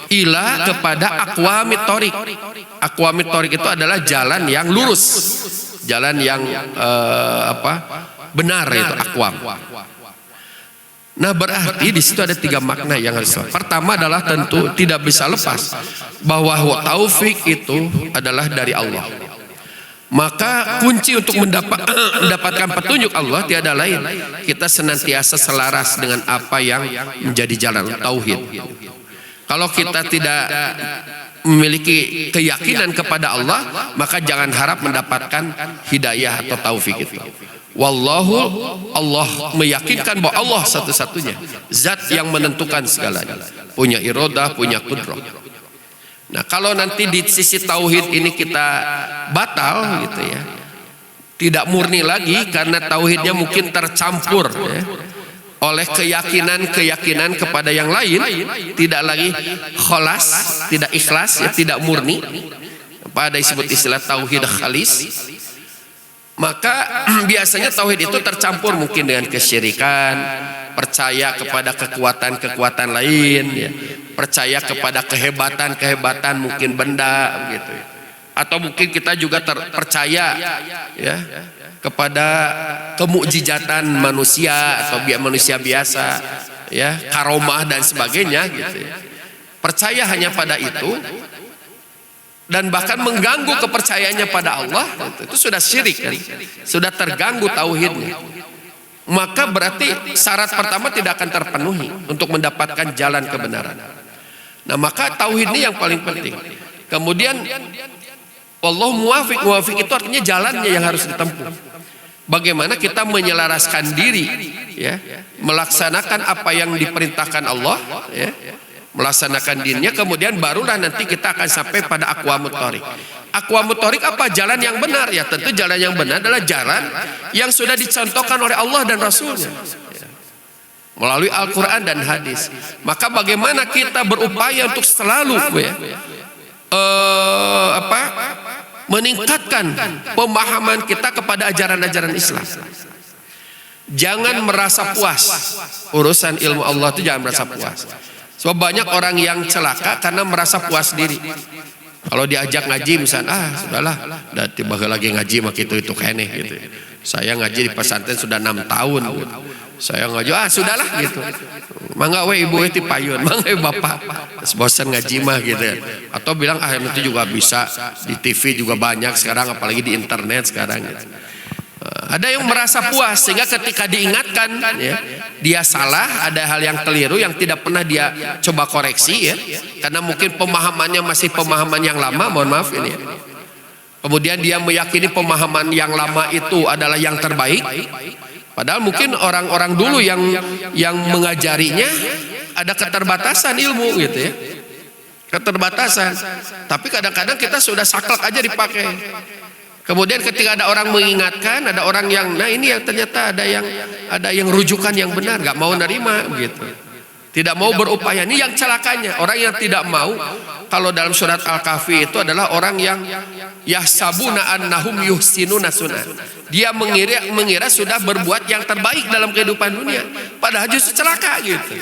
ila kepada aqwamit thoriq. Aqwamit thoriq itu adalah jalan yang lurus. Jalan yang benar itu aqwam. Nah berarti di situ ada 3 makna yang harus. Pertama adalah tentu tidak bisa lepas bahwa taufik itu adalah dari Allah. Maka kunci untuk mendapatkan petunjuk Allah tiada lain, kita senantiasa selaras dengan apa yang menjadi jalan tauhid. Kalau kita tidak memiliki keyakinan kepada Allah, maka jangan harap mendapatkan hidayah atau taufik itu. Wallahu, Allah meyakinkan bahwa Allah satu-satunya zat yang menentukan segalanya, punya iradah, punya qudrah. Nah kalau nanti di sisi tauhid ini kita batal gitu ya, tidak murni lagi karena tauhidnya mungkin tercampur ya, oleh keyakinan kepada yang lain, tidak lagi kholas, tidak ikhlas ya, tidak murni, pada disebut istilah tauhid khalis. Maka biasanya tauhid itu tercampur mungkin dengan kesyirikan, percaya kepada kekuatan lain ya, percaya kepada kehebatan mungkin benda begitu ya. Atau mungkin kita juga percaya ya kepada kemukjizatan manusia atau manusia biasa ya, karomah dan sebagainya gitu ya. Percaya hanya pada itu dan bahkan mengganggu kepercayaannya pada Allah, itu sudah syirik kan? Sudah terganggu tauhidnya. Maka berarti syarat pertama tidak akan terpenuhi untuk mendapatkan jalan kebenaran. Nah maka tauhid ini yang paling penting. Kemudian Wallahu muwafiq. Muwafiq itu artinya jalannya yang harus ditempuh. Bagaimana kita menyelaraskan diri, ya, melaksanakan apa yang diperintahkan Allah, ya, melaksanakan dirinya, kemudian barulah nanti kita akan sampai pada aqwamut thoriq. Aqwamut thoriq apa? Jalan yang benar. Ya tentu jalan yang benar adalah jalan yang sudah dicontohkan oleh Allah dan Rasulnya, ya, melalui Al-Quran dan hadis. Maka bagaimana kita berupaya untuk selalu, ya, meningkatkan pemahaman kita kepada ajaran-ajaran Islam. Jangan merasa puas. Urusan ilmu Allah itu jangan merasa puas. Sebab banyak orang yang celaka karena merasa puas diri. Kalau diajak ngaji misalnya, sudahlah, udah tiba lagi ngaji mak itu kene gitu. Saya ngaji di pesantren sudah 6 tahun. Gitu. Saya ngaji, sudahlah gitu. Mangga we ibu itu payun, mangga we bapak. Bosan ngaji mah gitu. Atau bilang nanti juga bisa di TV juga banyak sekarang, apalagi di internet sekarang gitu. Ada yang merasa puas sehingga ketika diingatkan, ya, dia salah, ada hal yang keliru yang tidak pernah dia coba koreksi, ya, karena mungkin pemahamannya masih pemahaman yang lama, mohon maaf ini, ya. Kemudian dia meyakini pemahaman yang lama itu adalah yang terbaik. Padahal mungkin orang-orang dulu yang mengajarinya ada keterbatasan ilmu gitu, ya. Keterbatasan. Tapi kadang-kadang kita sudah saklek aja dipakai. Kemudian ketika ada orang mengingatkan, ada orang yang, nah ini yang ternyata ada yang rujukan yang benar, nggak mau nerima gitu. Tidak mau berupaya. Ini yang celakanya. Orang yang tidak mau, kalau dalam surat Al-Kahfi itu adalah orang yang yahsabuna annahum yuhsinuna sunah. Dia mengira sudah berbuat yang terbaik dalam kehidupan dunia, padahal justru celaka gitu.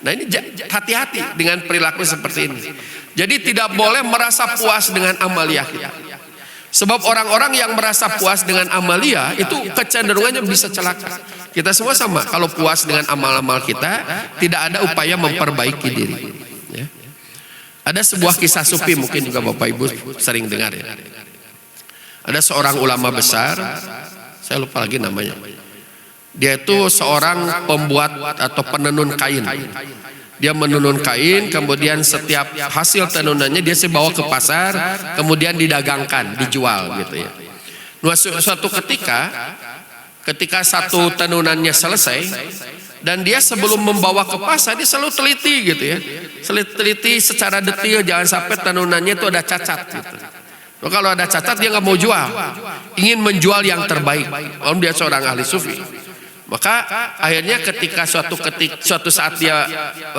Nah ini hati-hati dengan perilaku seperti ini. Jadi tidak boleh merasa puas dengan amalia kita. Sebab orang-orang yang merasa puas dengan amalia itu kecenderungannya bisa celaka. Kita semua sama. Kalau puas dengan amal-amal kita, tidak ada upaya memperbaiki diri. Ya. Ada sebuah kisah sufi, mungkin juga Bapak Ibu sering dengar, ya. Ada seorang ulama besar, saya lupa lagi namanya. Dia itu seorang pembuat atau penenun kain. Dia menenun kain, kemudian setiap hasil tenunannya dia bawa ke pasar, kemudian didagangkan, dijual gitu, ya. Suatu ketika satu tenunannya selesai, dan dia sebelum membawa ke pasar dia selalu teliti gitu, ya. Teliti secara detail, jangan sampai tenunannya itu ada cacat gitu. Kalau ada cacat dia nggak mau jual, ingin menjual yang terbaik. Om dia seorang ahli sufi. Maka akhirnya ketika suatu saat dia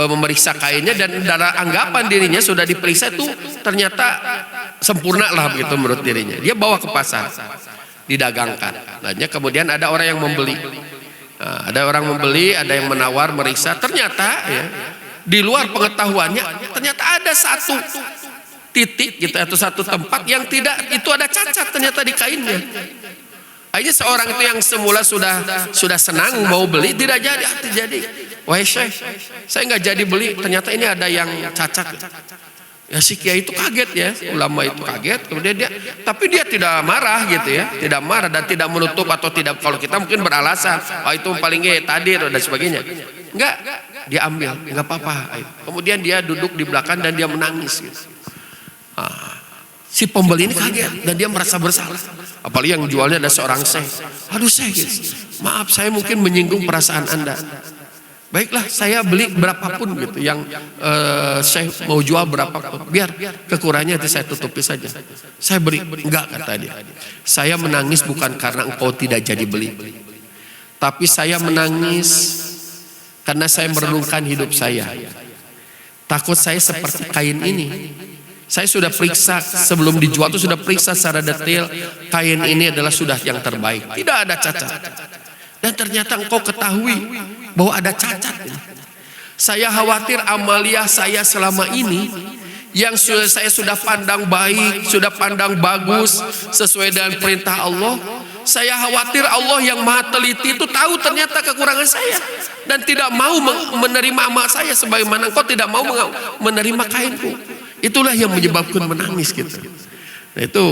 memeriksa kainnya, dan dalam anggapan dirinya sudah diperiksa itu ternyata sempurna lah begitu menurut dirinya. Dia bawa ke pasar, didagangkan. Lainnya kemudian ada orang yang membeli. Nah, ada orang membeli, ada yang menawar, meriksa. Ternyata, ya, di luar pengetahuannya ternyata ada satu titik gitu, atau satu tempat yang tidak, itu ada cacat ternyata di kainnya. Akhirnya seorang itu yang semula sudah senang mau beli, tidak jadi. Wahai Syekh, saya nggak jadi beli, ternyata ini ada yang cacat. Ya si kiai itu kaget, ya, ulama itu kaget. Kemudian tapi dia tidak marah gitu, ya, tidak marah dan tidak menutup atau tidak. Kalau kita mungkin beralasan, itu paling tadir dan sebagainya. Enggak, dia ambil, nggak apa-apa. Kemudian dia duduk di belakang dan dia menangis. Gitu. Si pembeli ini kaget dan dia merasa bersalah. Apalagi yang jualnya ada seorang syekh. Aduh syekh, gitu. Maaf saya mungkin menyinggung perasaan Anda. Baiklah, saya beli berapapun gitu, yang syekh mau jual berapapun, biar kekurangannya itu saya tutupi saja. Saya beri. Enggak, kata dia. Saya menangis bukan karena engkau tidak jadi beli, tapi saya menangis karena saya merenungkan hidup saya. Takut saya seperti kain ini. Saya sudah periksa sebelum dijual, itu sudah periksa secara detail, kain ini adalah sudah yang terbaik, tidak ada cacat. Dan ternyata engkau ketahui bahwa ada cacat. Saya khawatir amalia saya selama ini yang saya sudah pandang baik, sudah pandang bagus sesuai dengan perintah Allah. Saya khawatir Allah yang maha teliti itu tahu ternyata kekurangan saya dan tidak mau menerima amal saya sebagaimana engkau tidak mau menerima kainku. Itulah yang menyebabkan menangis gitu. Nah, itu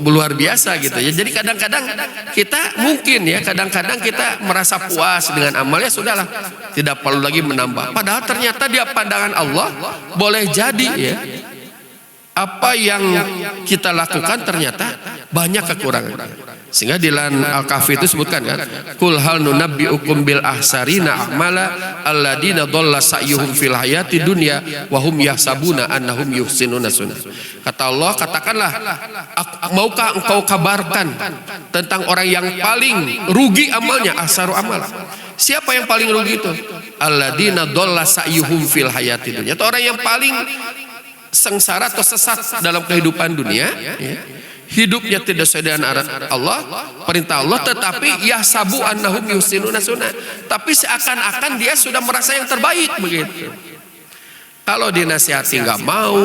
luar biasa gitu, ya. Jadi kadang-kadang kita mungkin, ya, kadang-kadang kita merasa puas dengan amalnya, sudahlah, tidak perlu lagi menambah. Padahal ternyata dia pandangan Allah boleh jadi, ya, apa yang kita lakukan ternyata banyak kekurangan. Sehingga di dalam Al-Kahfi itu sebutkan kan, kul hal nunabbiukum bil ahsarina a'mala alladziina dhalla sa'yuhum fil hayati dunya wa hum yahsabuna annahum yuhsinuna sunna. Kata Allah, katakanlah, maukah engkau kabarkan tentang orang yang paling rugi amalnya, ahsaru amal. Siapa yang paling rugi itu? Alladziina dhalla sa'yuhum fil hayati dunya. Itu orang yang paling sengsara atau sesat dalam kehidupan dunia, ya. Hidupnya tidak sesuai dengan Allah, perintah Allah, tetapi yahsabu annahum yuhsinuna sunnah, tapi seakan-akan dia sudah merasa yang terbaik begitu. Kalau dinasihati nggak mau,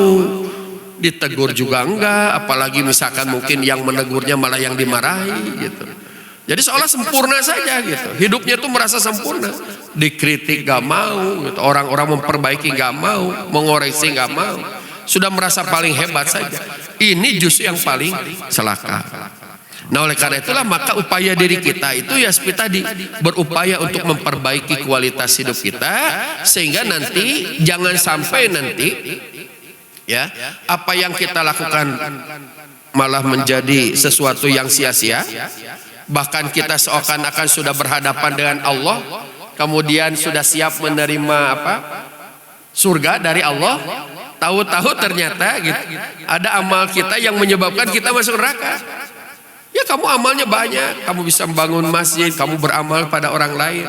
ditegur juga enggak, apalagi misalkan mungkin yang menegurnya malah yang dimarahi gitu. Jadi seolah sempurna saja gitu. Hidupnya tuh merasa sempurna. Dikritik nggak mau, gitu. Orang-orang memperbaiki nggak mau, mengoreksi nggak mau. Sudah merasa paling hebat saja. Ini justru yang paling celaka. Nah, oleh karena itulah maka upaya diri kita itu ya seperti tadi, berupaya untuk memperbaiki kualitas hidup kita, sehingga nanti jangan sampai nanti ya apa yang kita lakukan malah menjadi sesuatu yang sia-sia. Bahkan kita seakan-akan sudah berhadapan dengan Allah, kemudian sudah siap menerima apa? Surga dari Allah. Tahu-tahu ternyata gitu, ada amal kita yang menyebabkan kita masuk neraka. Ya kamu amalnya banyak, kamu bisa membangun masjid, kamu beramal pada orang lain.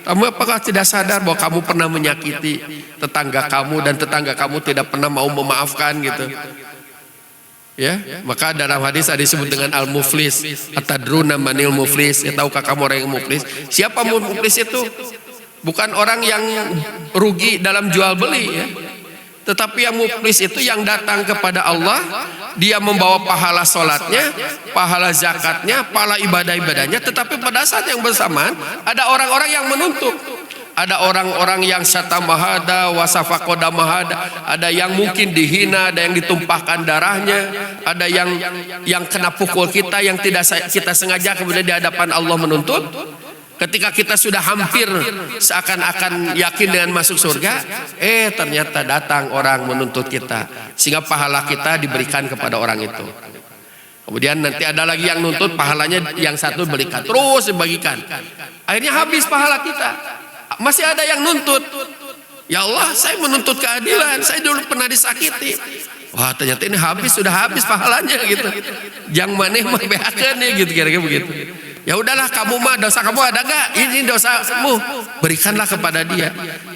Kamu apakah tidak sadar bahwa kamu pernah menyakiti tetangga kamu dan tetangga kamu tidak pernah mau memaafkan gitu? Ya, maka dalam hadis ada disebut dengan al-muflis. Atadruna manil muflis? Ya, tahukah kamu orang yang muflis? Siapa muflis itu? Bukan orang yang rugi dalam jual beli ya. Tetapi yang muflis itu yang datang kepada Allah, dia membawa pahala sholatnya, pahala zakatnya, pahala ibadah-ibadahnya, tetapi pada saat yang bersamaan ada orang-orang yang menuntut. Ada orang-orang yang satamahada, wasafakodamahada, ada yang mungkin dihina, ada yang ditumpahkan darahnya, ada yang kena pukul kita, yang tidak kita sengaja, kemudian di hadapan Allah menuntut. Ketika kita sudah hampir seakan-akan yakin dengan masuk surga, ternyata datang orang menuntut kita, sehingga pahala kita diberikan kepada orang itu. Kemudian nanti ada lagi yang nuntut, pahalanya yang satu berikan, terus dibagikan. Akhirnya habis pahala kita. Masih ada yang nuntut. Ya Allah, saya menuntut keadilan, saya dulu pernah disakiti. Wah, ternyata ini sudah habis pahalanya gitu. Yang maneh mah beakeun gitu, kira-kira begitu. Ya udahlah, kamu mah dosa kamu ada nggak? Ini dosamu, berikanlah kepada dia.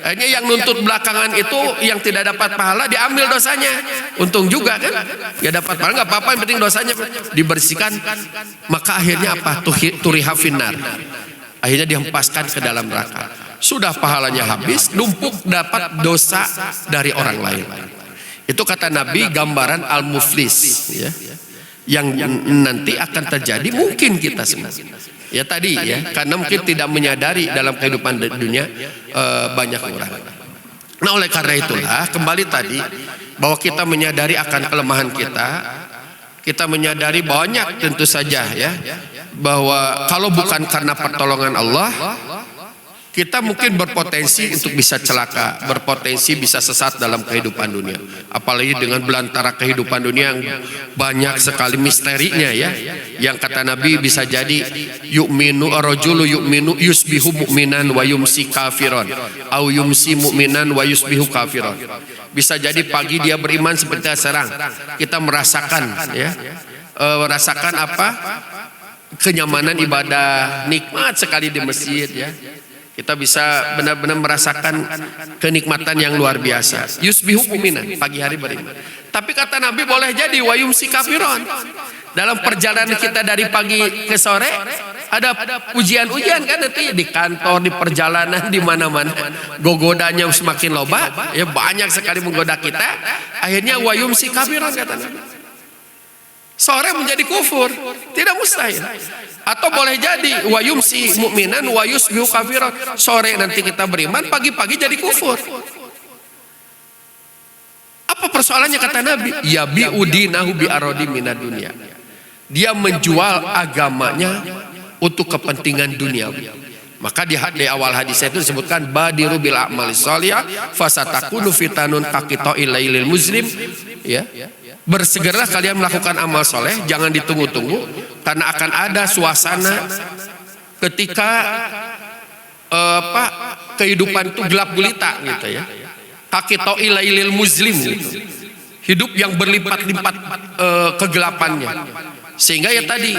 Ini yang nuntut belakangan itu yang tidak dapat pahala diambil dosanya. Untung juga kan? Ya dapat pahala nggak apa-apa, yang penting dosanya dibersihkan. Maka akhirnya apa? Turiha finnar. Akhirnya dihempaskan ke dalam neraka. Sudah pahalanya habis, numpuk dapat dosa dari orang lain. Itu kata Nabi gambaran al-muflis ya. Yang nanti akan terjadi mungkin kita semua. Ya tadi ya, karena mungkin tidak menyadari dalam kehidupan dunia banyak orang. Nah, oleh karena itulah kembali tadi bahwa kita menyadari akan kelemahan kita menyadari banyak tentu saja ya, bahwa kalau bukan karena pertolongan Allah, kita mungkin berpotensi untuk bisa celaka, berpotensi bisa sesat dalam kehidupan dunia. Apalagi dengan belantara kehidupan dunia yang banyak sekali misterinya ya. Yang kata Nabi bisa jadi rajulu yu'minu yusbihu mu'minan wa yumsi kafiron, au yumsi mu'minan wa yusbihu kafiron. Bisa jadi pagi dia beriman seperti serang. Kita merasakan ya. Merasakan apa? Kenyamanan ibadah, nikmat sekali di masjid ya. Kita bisa benar-benar merasakan kenikmatan yang luar biasa. Yusbihu mu'minan, pagi hari beriman. Tapi kata Nabi boleh jadi wa yumsi kafiron. Dalam perjalanan kita dari pagi ke sore ada ujian-ujian kan nanti di kantor, di perjalanan, di mana-mana. Gogodanya semakin loba, ya banyak sekali menggoda kita. Akhirnya wa yumsi kafiron kata Nabi. Sore menjadi kufur, tidak mustahil. Atau boleh jadi wa yumsi mu'minan wa yusbihu kafiran. Sore nanti kita beriman, pagi-pagi jadi kufur. Apa persoalannya kata Nabi? Ya bi'udinahu bi'arodi minad dunia. Dia menjual agamanya untuk kepentingan duniawi. Maka di awal hadis itu disebutkan badiru bil a'malis shalihah fasatakunu fitanun kaqita'il lailil muslim ya. Bersegeralah kalian melakukan amal soleh, jangan ditunggu-tunggu, karena akan ada suasana ketika kehidupan itu gelap gulita gitu ya. Hakito ilailil muslim gitu. Hidup yang berlipat-lipat kegelapannya. Sehingga ya tadi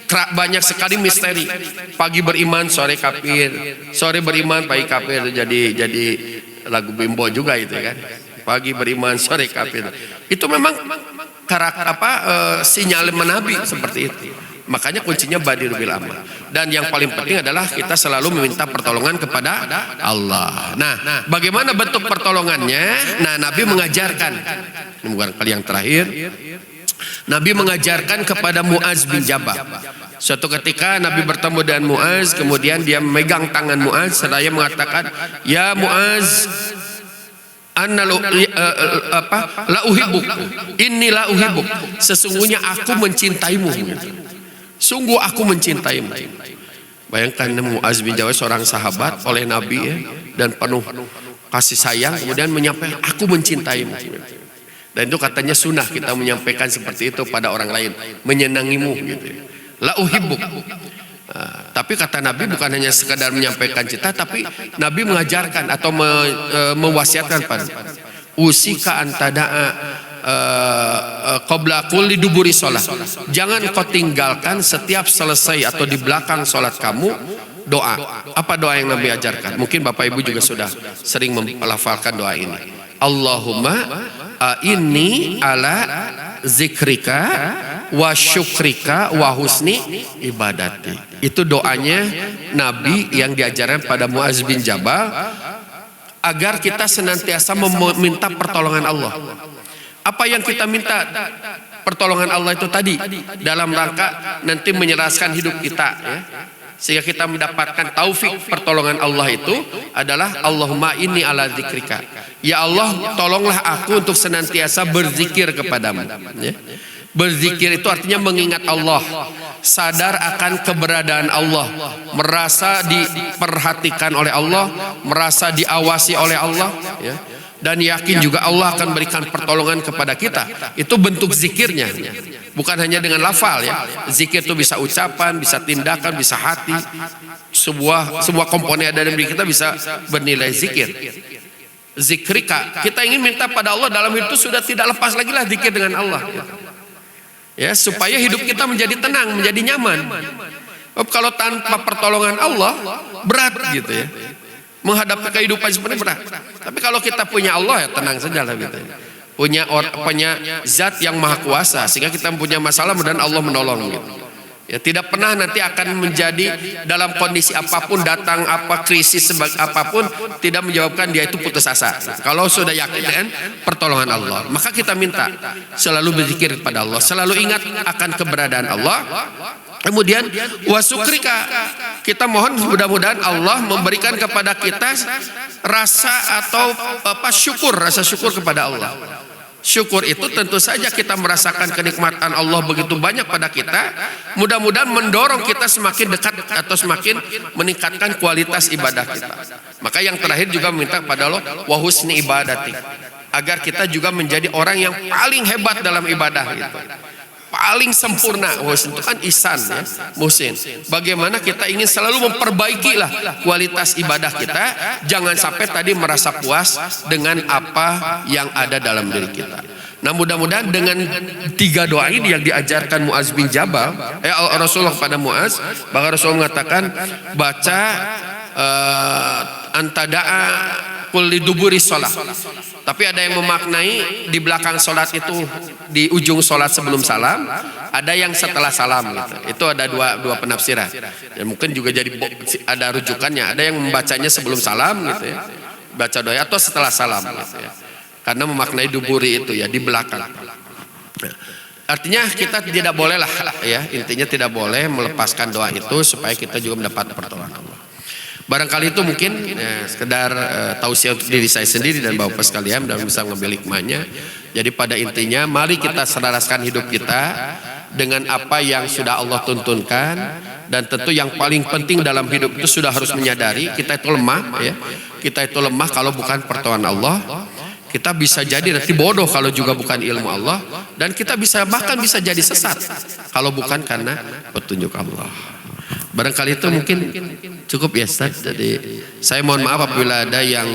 banyak sekali misteri. Pagi beriman, sore kafir. Sore beriman, pagi kafir. Jadi lagu Bimbo juga itu kan. Pagi beriman, sore kafir. Itu memang karakter sinyal menabi seperti itu. Makanya kuncinya badir bil amal. Dan yang paling penting adalah kita selalu meminta pertolongan kepada Allah. Nah, bagaimana bentuk pertolongannya? Nah, Nabi mengajarkan. Ini bukan kali yang terakhir. Nabi mengajarkan kepada Muaz bin Jabal. Suatu ketika Nabi bertemu dengan Muaz, kemudian dia memegang tangan Muaz seraya mengatakan, "Ya Muaz, anna la uhibbuk. Inni la uhibbuk. Sesungguhnya aku mencintaimu. Sungguh aku mencintaimu." Bayangkan Muaz bin Jabal seorang sahabat oleh Nabi ya, dan penuh kasih sayang, kemudian menyampaikan aku mencintaimu. Dan itu katanya sunnah kita menyampaikan seperti itu pada orang lain, menyenangimu gitu. La uhibbuk. Tapi kata Nabi bukan hanya sekadar menyampaikan cinta, tapi Nabi mengajarkan atau mewasiatkan pada usika antada'a qabla kulli duburi sholat. Jangan kau tinggalkan setiap selesai atau di belakang sholat kamu doa. Apa doa yang Nabi ajarkan? Mungkin Bapak Ibu juga sudah sering melafalkan doa ini. Allahumma inni ala zikrika wa syukrika wa husni ibadati. Itu doanya Nabi yang diajarkan pada Muaz bin Jabal agar kita senantiasa meminta pertolongan Allah. Apa yang kita minta pertolongan Allah itu tadi dalam rangka nanti menyerahkan hidup kita ya. Sehingga kita mendapatkan taufik pertolongan Allah itu adalah Allahumma inni ala zikrika. Ya Allah, tolonglah aku untuk senantiasa berzikir kepadamu ya. Berzikir itu artinya mengingat Allah, sadar akan keberadaan Allah, merasa diperhatikan oleh Allah, merasa diawasi oleh Allah ya. Dan yakin juga Allah akan berikan pertolongan kepada kita. Itu bentuk zikirnya. Bukan hanya dengan lafal ya. Zikir itu bisa ucapan, bisa tindakan, bisa hati. Sebuah komponen ada dalam diri kita bisa bernilai zikir. Zikrika, kita ingin minta pada Allah dalam hidup itu sudah tidak lepas lagi lah zikir dengan Allah. Ya, supaya hidup kita menjadi tenang, menjadi nyaman. Kalau tanpa pertolongan Allah berat gitu ya. Menghadapi kehidupan seperti berat. Tapi kalau kita punya Allah ya tenang saja lah gitu. Punya zat yang maha kuasa sehingga kita punya masalah dan Allah menolong gitu. Ya tidak pernah nanti akan menjadi dalam kondisi apapun datang apa krisis apapun tidak menyebabkan dia itu putus asa. Kalau sudah yakin dengan pertolongan Allah, maka kita minta selalu berzikir kepada Allah, selalu ingat akan keberadaan Allah. Kemudian wasukrika, kita mohon mudah-mudahan Allah memberikan kepada kita rasa atau rasa syukur kepada Allah. Syukur itu tentu saja kita merasakan kenikmatan Allah begitu banyak pada kita. Mudah-mudahan mendorong kita semakin dekat atau semakin meningkatkan kualitas ibadah kita. Maka yang terakhir juga meminta kepada Allah wa husni ibadati, agar kita juga menjadi orang yang paling hebat dalam ibadah gitu. Paling sempurna. Itu kan ihsan ya, muhsin. Bagaimana kita ingin selalu memperbaikilah kualitas ibadah kita, jangan sampai tadi merasa puas dengan apa yang ada dalam diri kita. Nah mudah-mudahan dengan 3 doa ini yang diajarkan Muaz bin Jabal, Rasulullah kepada Muaz, bahkan Rasulullah mengatakan baca antada'a kulli duburi sholat. Tapi ada yang memaknai di belakang sholat itu di ujung sholat sebelum salam, ada yang setelah salam gitu. Itu ada dua penafsiran. Dan mungkin juga jadi ada rujukannya. Ada yang membacanya sebelum salam gitu ya, baca doa atau setelah salam gitu ya. Karena memaknai duburi itu ya di belakang. Artinya kita tidak boleh lah ya, intinya tidak boleh melepaskan doa itu supaya kita juga mendapat pertolongan Allah. Barangkali itu mungkin sekedar tausiah untuk diri saya sendiri dan Bapak sekalian dan bisa mengambil hikmahnya. Jadi pada intinya mari kita selaraskan hidup kita dengan apa yang sudah Allah tuntunkan, dan tentu yang paling penting dalam hidup itu sudah harus menyadari kita itu lemah ya. Kita itu lemah kalau bukan pertolongan Allah. Kita bisa jadi nanti bodoh kalau juga bukan ilmu Allah, dan kita bahkan bisa jadi sesat kalau bukan karena petunjuk Allah. Barangkali itu mungkin cukup ya Ustaz. Jadi saya mohon maaf apabila ada yang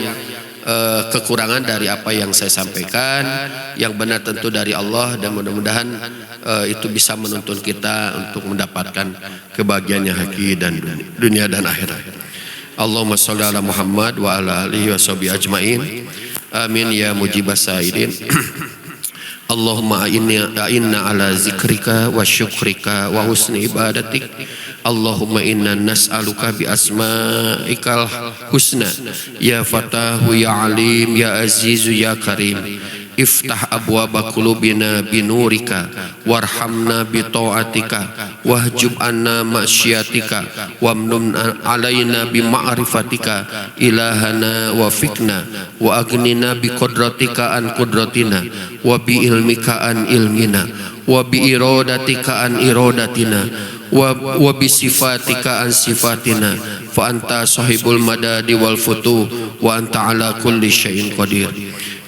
kekurangan dari apa yang saya sampaikan. Yang benar tentu dari Allah, dan mudah-mudahan itu bisa menuntun kita untuk mendapatkan kebahagiaan yang hakiki dan dunia dan akhirat. Allahumma sholli ala Muhammad wa ala alihi wa sahbihi ajmain. Amin ya mujibas sa'idin. Allahumma inna ala zikrika wa syukrika wa husni ibadatik. Allahumma inna nas'aluka bi asma'ikal husna ya fatahu ya alim ya azizu ya karim. Iftah abwaba qulubina binurika warhamna bi ta'atika wahjub anna ma'syiatika wamnun alaina bi ma'rifatika ilahana wa fikna wa agnina bi qudratika an qudratina wa bi ilmika an ilmina wa bi iradatika an iradatina wa bi sifatika an sifatina fa anta sahibul madadi wal futuh wa anta ala kulli syai'in qadir.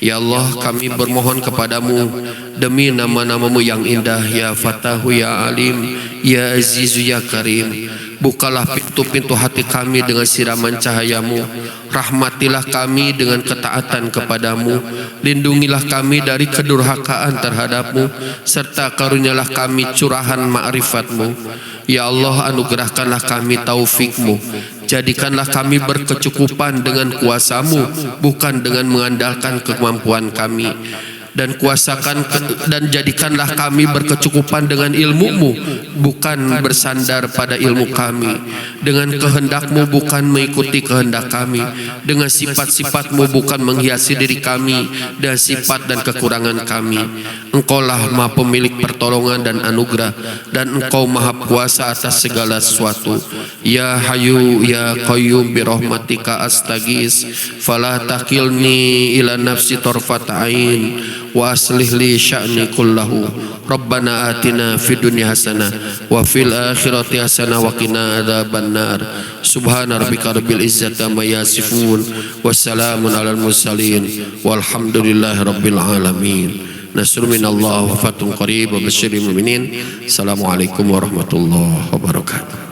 Ya Allah, kami bermohon kepadamu demi nama-namamu yang indah, ya Fatahu ya Alim ya Azizu ya Karim. Bukalah pintu-pintu hati kami dengan siraman cahayamu. Rahmatilah kami dengan ketaatan kepadamu. Lindungilah kami dari kedurhakaan terhadapmu, serta karunialah kami curahan ma'rifatmu. Ya Allah, anugerahkanlah kami taufikmu. Jadikanlah kami berkecukupan dengan kuasamu, bukan dengan mengandalkan kemampuan kami. Dan dan jadikanlah kami berkecukupan dengan ilmumu, bukan bersandar pada ilmu kami. Dengan kehendakmu, bukan mengikuti kehendak kami. Dengan sifat-sifatmu, bukan menghiasi diri kami dan sifat dan kekurangan kami. Engkaulah Maha Pemilik pertolongan dan anugerah, dan Engkau Maha Kuasa atas segala sesuatu. Ya Hayyu ya Qayyum bi rahmatika astaghis fala takilni ila nafsi tarfat ain wa aslih li sya'ni kullahu. Rabbana atina fid dunya hasanah wa fil akhirati hasanah wa qina adzabannar. Subhana rabbika rabbil izzati amma yasifun wassalamun alal mursalin walhamdulillahi rabbil alamin. Nasrun minallah wa fathun qarib wa basyiril mu'minin. Assalamualaikum warahmatullahi wabarakatuh.